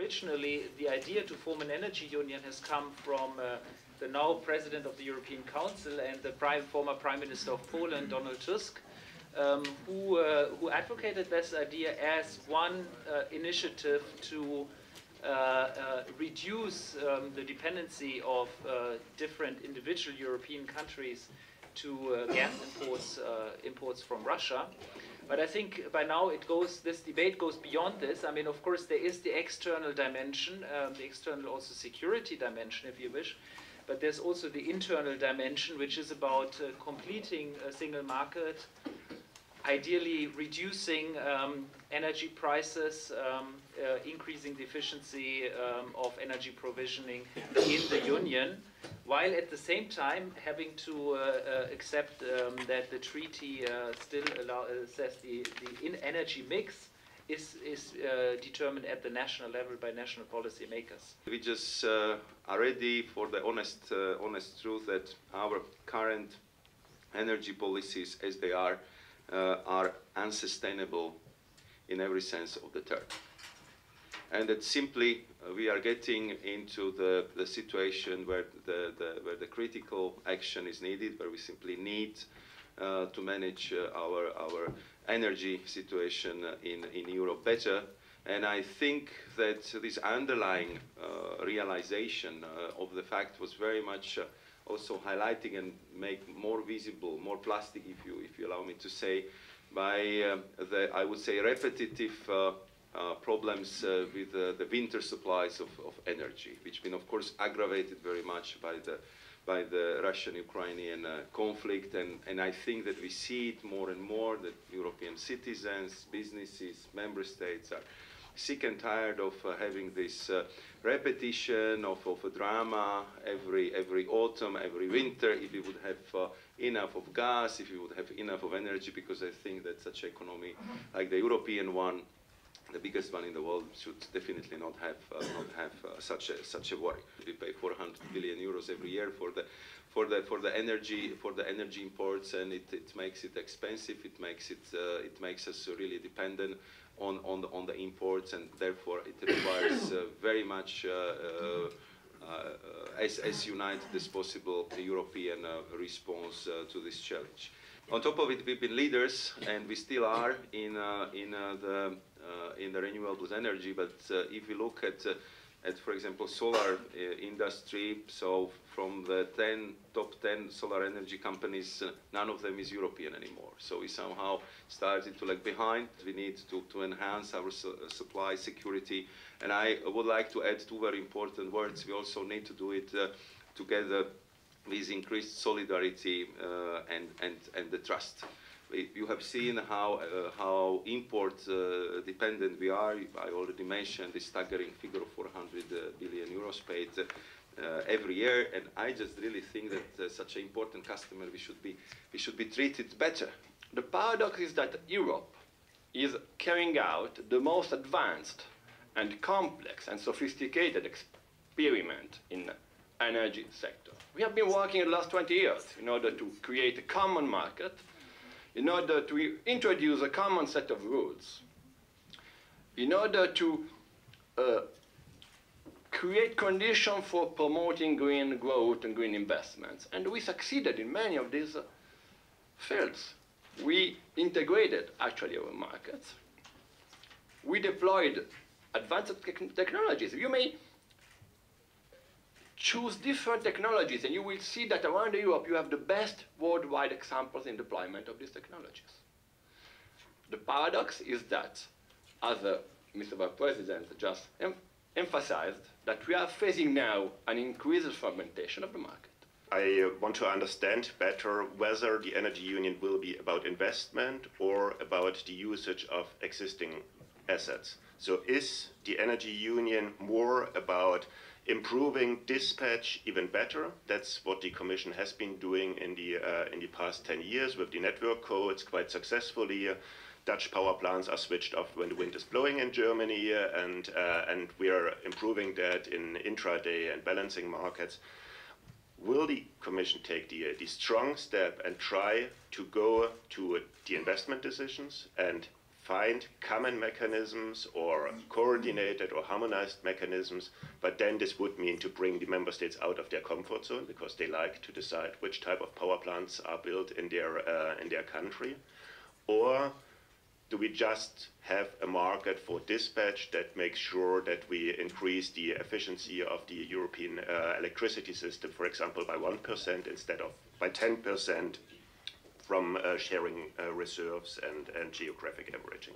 originally, the idea to form an energy union has come from the now President of the European Council and the former Prime Minister of Poland, Donald Tusk, who advocated this idea as one initiative to reduce the dependency of different individual European countries to gas imports from Russia. But I think by now this debate goes beyond this. I mean, of course, there is the external dimension, the external also security dimension, if you wish. But there's also the internal dimension, which is about completing a single market, ideally reducing energy prices, increasing the efficiency of energy provisioning in the Union, while at the same time having to accept that the treaty still says the energy mix is determined at the national level by national policy makers. We just are ready for the honest truth that our current energy policies, as they are unsustainable in every sense of the term. And that simply we are getting into the situation where the critical action is needed, where we simply need to manage our energy situation in Europe better. And I think that this underlying realization of the fact was very much also highlighting and make more visible, more plastic, if you allow me to say, by I would say repetitive problems with the winter supplies of energy, which have been of course aggravated very much by the Russian-Ukrainian conflict, and I think that we see it more and more, that European citizens, businesses, member states are sick and tired of having this repetition of a drama every autumn, every winter, if we would have enough of gas, if we would have enough of energy, because I think that such an economy like the European one, the biggest one in the world, should definitely not have such a worry. We pay 400 billion euros every year for the energy imports, and it makes it expensive. It makes us really dependent on the imports, and therefore it requires very much as united as possible the European response to this challenge. On top of it, we've been leaders, and we still are in the renewables energy. But if we look at, for example, solar industry, so from the top 10 solar energy companies, none of them is European anymore. So we somehow started to lag behind. We need to enhance our supply security. And I would like to add two very important words. We also need to do it together with increased solidarity and the trust. You have seen how import dependent we are. I already mentioned the staggering figure of 400 billion euros paid every year, and I just really think that such an important customer we should be treated better. The paradox is that Europe is carrying out the most advanced and complex and sophisticated experiment in the energy sector. We have been working in the last 20 years in order to create a common market, in order to introduce a common set of rules, in order to create conditions for promoting green growth and green investments. And we succeeded in many of these fields. We integrated actually our markets. We deployed advanced technologies. You may choose different technologies, and you will see that around Europe you have the best worldwide examples in deployment of these technologies. The paradox is that, as Mr. Vice President just emphasized, that we are facing now an increased fragmentation of the market. I want to understand better whether the energy union will be about investment or about the usage of existing assets. So is the energy union more about improving dispatch even better? That's what the Commission has been doing in the past 10 years with the network codes quite successfully. Dutch power plants are switched off when the wind is blowing in Germany, and we are improving that in intraday and balancing markets. Will the Commission take the strong step and try to go to the investment decisions and find common mechanisms or coordinated or harmonized mechanisms, but then this would mean to bring the member states out of their comfort zone because they like to decide which type of power plants are built in their country? Or do we just have a market for dispatch that makes sure that we increase the efficiency of the European electricity system, for example, by 1% instead of by 10% from sharing reserves and geographic averaging?